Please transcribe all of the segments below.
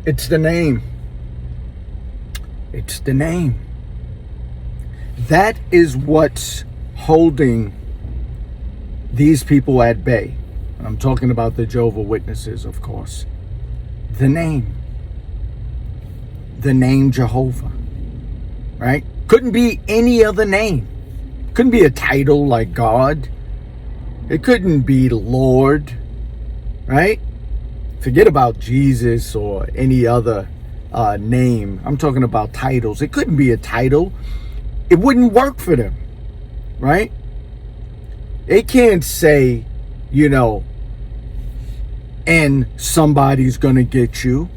It's the name. It's the name. That is what's holding these people at bay. I'm talking about the Jehovah Witnesses, of course. The name. The name Jehovah. Right? Couldn't be any other name. Couldn't be a title like God. It couldn't be Lord. Right? Forget about Jesus or any other name. I'm talking about titles. It couldn't be a title. It wouldn't work for them. Right? They can't say, and somebody's gonna get you.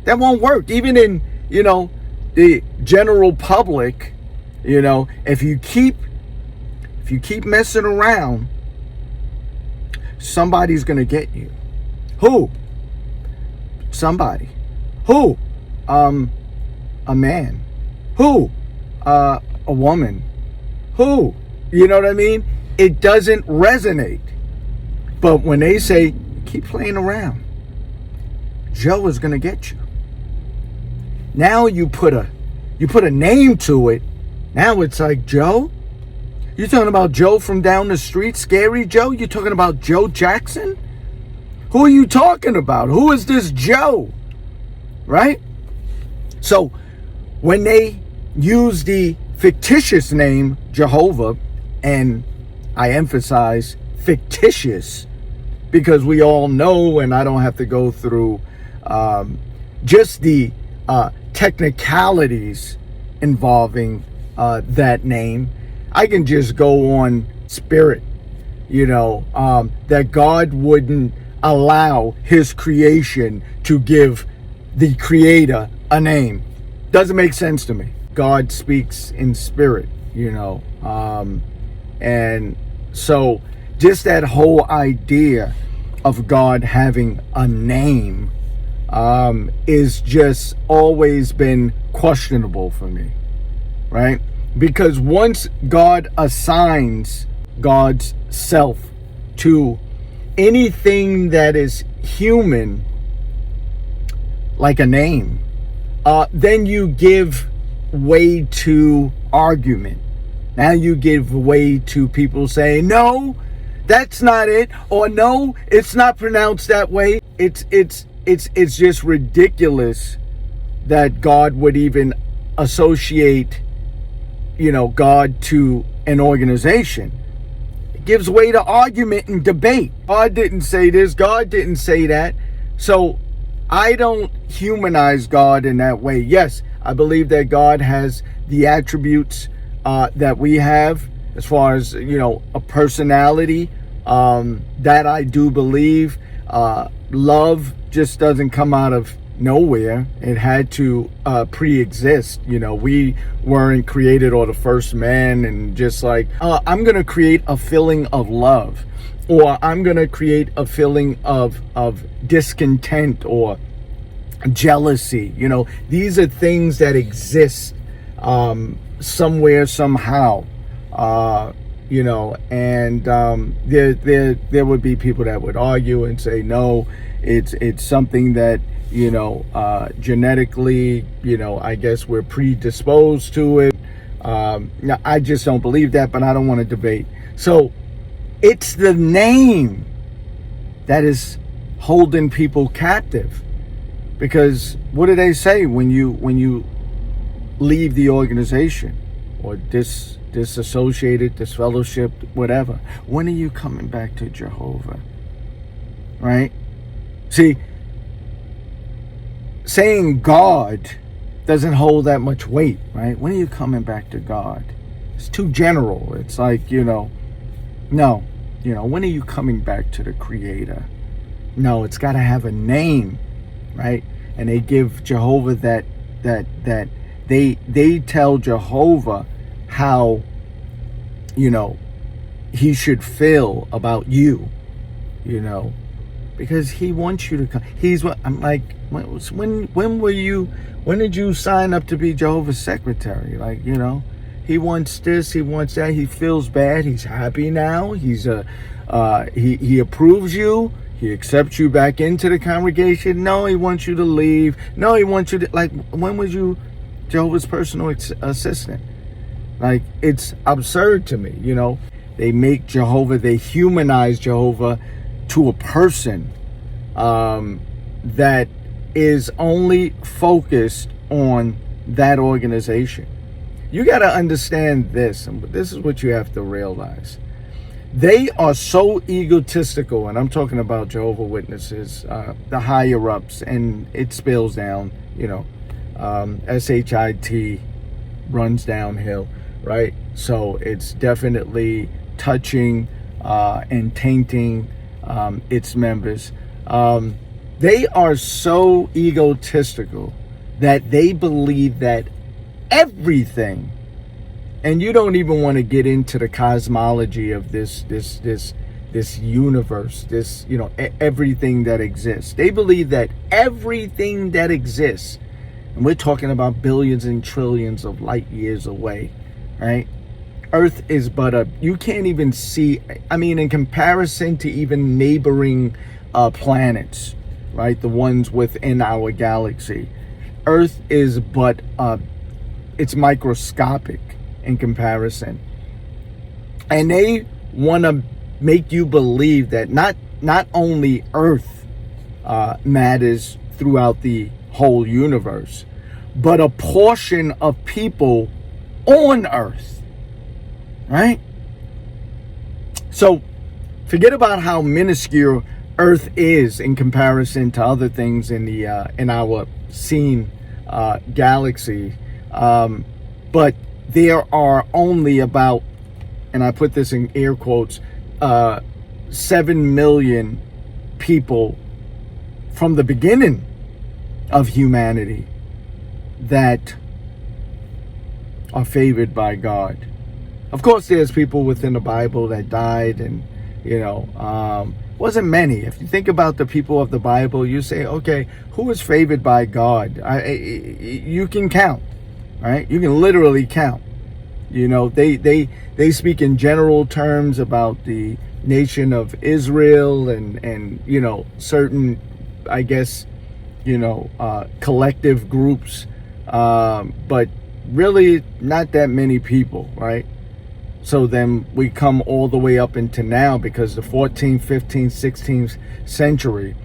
That won't work. Even in, the general public, if you keep messing around, somebody's gonna get you. Who? Somebody. Who? A man. Who? A woman. Who? You know what I mean? It doesn't resonate. But when they say, keep playing around, Joe is going to get you. Now you put a name to it. Now it's like, Joe? You're talking about Joe from down the street, Scary Joe? You're talking about Joe Jackson? Who are you talking about? Who is this Joe? Right? So when they use the fictitious name Jehovah, and I emphasize fictitious because we all know, and I don't have to go through just the technicalities involving that name. I can just go on spirit, that God wouldn't allow his creation to give the creator a name. Doesn't make sense to me. God speaks in spirit, and so just that whole idea of God having a name is just always been questionable for me, right? Because once God assigns God's self to anything that is human, like a name, then you give way to argument. Now you give way to people saying, no, that's not it, or no, it's not pronounced that way. It's just ridiculous that God would even associate, God to an organization. It gives way to argument and debate. God didn't say this, God didn't say that. So I don't humanize God in that way. Yes, I believe that God has the attributes that we have as far as, a personality, that I do believe. Love just doesn't come out of nowhere. It had to pre-exist. We weren't created or the first man and just like, I'm going to create a feeling of love, or I'm going to create a feeling of discontent or jealousy. These are things that exist somewhere, somehow, and there would be people that would argue and say, no, it's something that, genetically, I guess we're predisposed to it. Now, I just don't believe that, but I don't want to debate. So it's the name that is holding people captive. Because what do they say when you leave the organization or disassociated, disfellowshipped, whatever? When are you coming back to Jehovah? Right? See, saying God doesn't hold that much weight, right? When are you coming back to God? It's too general. It's like, no, when are you coming back to the Creator? No, it's got to have a name, right? And they give Jehovah that they tell Jehovah how, he should feel about you, because he wants you to come. I'm like, when did you sign up to be Jehovah's secretary? Like, he wants this, he wants that, he feels bad, he's happy now, he approves you, He accepts you back into the congregation. No, he wants you to leave. No, he wants you to, like, when was you Jehovah's personal assistant? Like, it's absurd to me, you know. They make Jehovah, they humanize Jehovah to a person that is only focused on that organization. You got to understand this, and this is what you have to realize. They are so egotistical, and I'm talking about Jehovah Witnesses, the higher ups, and it spills down, you know, SHIT runs downhill, right? So it's definitely touching and tainting its members. They are so egotistical that they believe that everything, and you don't even want to get into the cosmology of this universe, this, you know, everything that exists. They believe that everything that exists, and we're talking about billions and trillions of light years away, right? Earth is but you can't even see, I mean, in comparison to even neighboring planets, right? The ones within our galaxy. Earth is but, it's microscopic in comparison. And they want to make you believe that not only Earth matters throughout the whole universe, but a portion of people on Earth. Right? So forget about how minuscule Earth is in comparison to other things in the in our seen galaxy. But there are only about, and I put this in air quotes, 7 million people from the beginning of humanity that are favored by God. Of course, there's people within the Bible that died, and, you know, wasn't many. If you think about the people of the Bible, you say, okay, who was favored by God? You can count, right? You can literally count. You know, they speak in general terms about the nation of Israel and you know, certain, I guess, you know, collective groups, but really not that many people, right? So then we come all the way up into now, because the 14th, 15th, 16th century,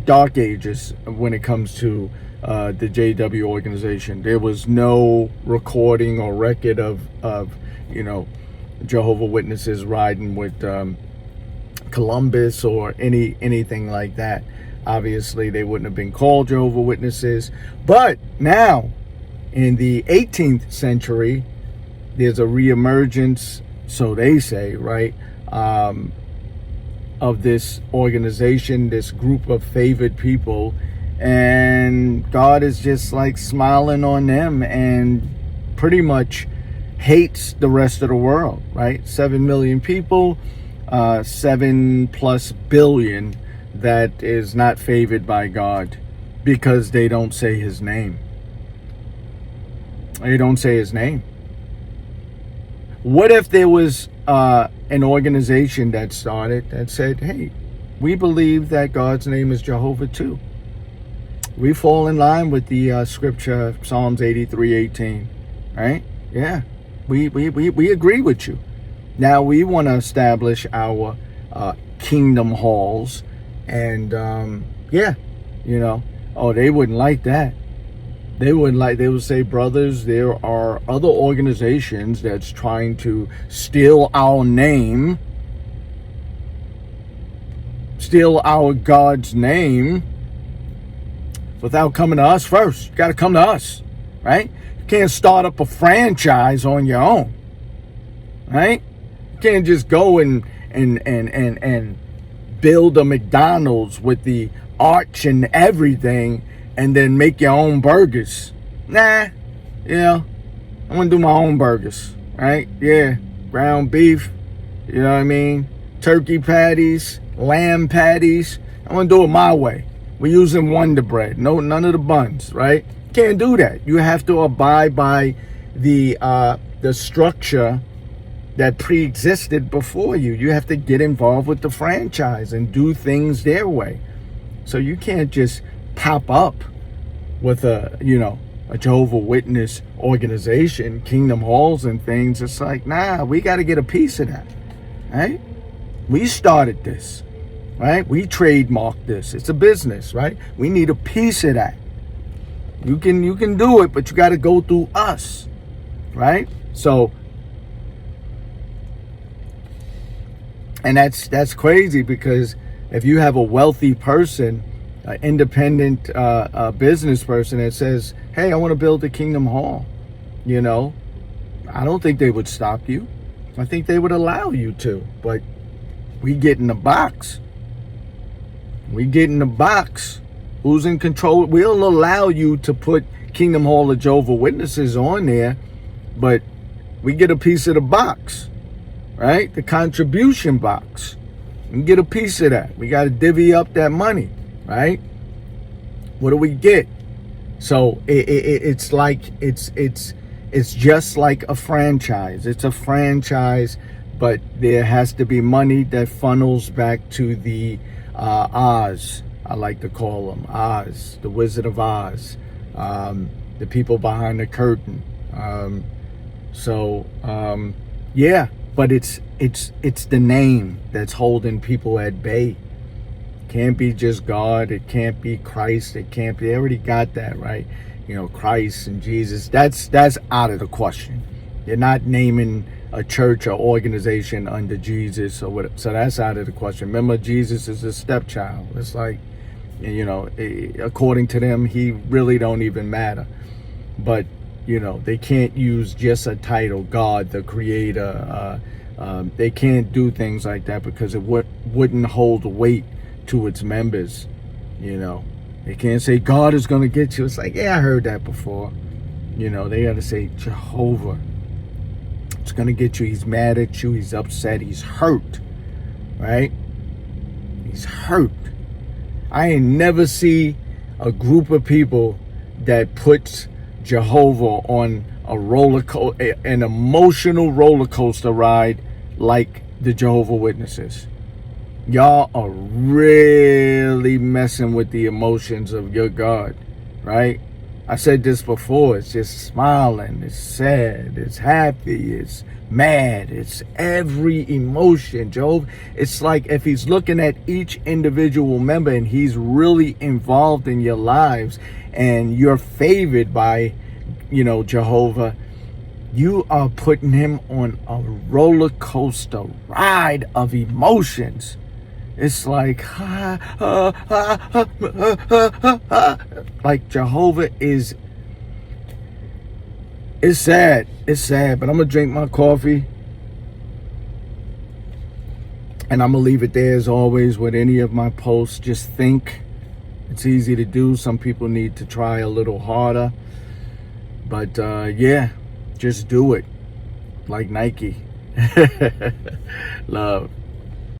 dark ages when it comes to the JW organization. There was no recording or record of you know, Jehovah Witnesses riding with Columbus or anything like that. Obviously, they wouldn't have been called Jehovah Witnesses. But now, in the 18th century, there's a reemergence, so they say, right, of this organization, this group of favored people, and God is just like smiling on them and pretty much hates the rest of the world, right? 7 million people, 7+ billion that is not favored by God because they don't say his name. They don't say his name. What if there was an organization that started that said, hey, we believe that God's name is Jehovah too. We fall in line with the scripture, Psalms 83:18, right? Yeah, we agree with you. Now we want to establish our kingdom halls, and yeah, you know, oh, they wouldn't like that. They would say, brothers, there are other organizations that's trying to steal our name, steal our God's name without coming to us first. You got to come to us, right? You can't start up a franchise on your own, right? You can't just go and build a McDonald's with the arch and everything and then make your own burgers. Nah, you know, I'm gonna do my own burgers, right? Yeah, ground beef, you know what I mean? Turkey patties, lamb patties. I'm gonna do it my way. We're using Wonder Bread, none of the buns, right? Can't do that. You have to abide by the structure that pre-existed before you. You have to get involved with the franchise and do things their way. So you can't just pop up with a Jehovah Witness organization, Kingdom Halls and things. It's like, nah, we got to get a piece of that, right? We started this, right? We trademarked this. It's a business, right? We need a piece of that. You can do it, but you got to go through us, right? So, and that's crazy, because if you have a wealthy person, an independent business person that says, hey, I want to build a Kingdom Hall, I don't think they would stop you. I think they would allow you to, but we get in the box. Who's in control? We'll allow you to put Kingdom Hall of Jehovah Witnesses on there, but we get a piece of the box, right? The contribution box. We get a piece of that. We got to divvy up that money, right? What do we get? So it's just like a franchise. It's a franchise, but there has to be money that funnels back to the Oz. I like to call them Oz, the Wizard of Oz, the people behind the curtain. Yeah, but it's the name that's holding people at bay. Can't be just God. It can't be Christ. It can't be. They already got that, right? Christ and Jesus. That's out of the question. They're not naming a church or organization under Jesus or whatever. So that's out of the question. Remember, Jesus is a stepchild. It's like, according to them, he really don't even matter. But they can't use just a title, God, the Creator. They can't do things like that because it wouldn't hold weight to its members. They can't say God is going to get you. It's like, yeah, I heard that before. They got to say Jehovah. It's going to get you. He's mad at you. He's upset. He's hurt. Right? He's hurt. I ain't never see a group of people that puts Jehovah on an emotional roller coaster ride like the Jehovah Witnesses. Y'all are really messing with the emotions of your God, right? I said this before. It's just smiling. It's sad. It's happy. It's mad. It's every emotion, Jehovah. It's like if he's looking at each individual member and he's really involved in your lives and you're favored by, Jehovah, you are putting him on a roller coaster ride of emotions. It's like, like Jehovah is, it's sad. It's sad, but I'm going to drink my coffee. And I'm going to leave it there as always with any of my posts. Just think. It's easy to do. Some people need to try a little harder. But yeah, just do it. Like Nike. Love.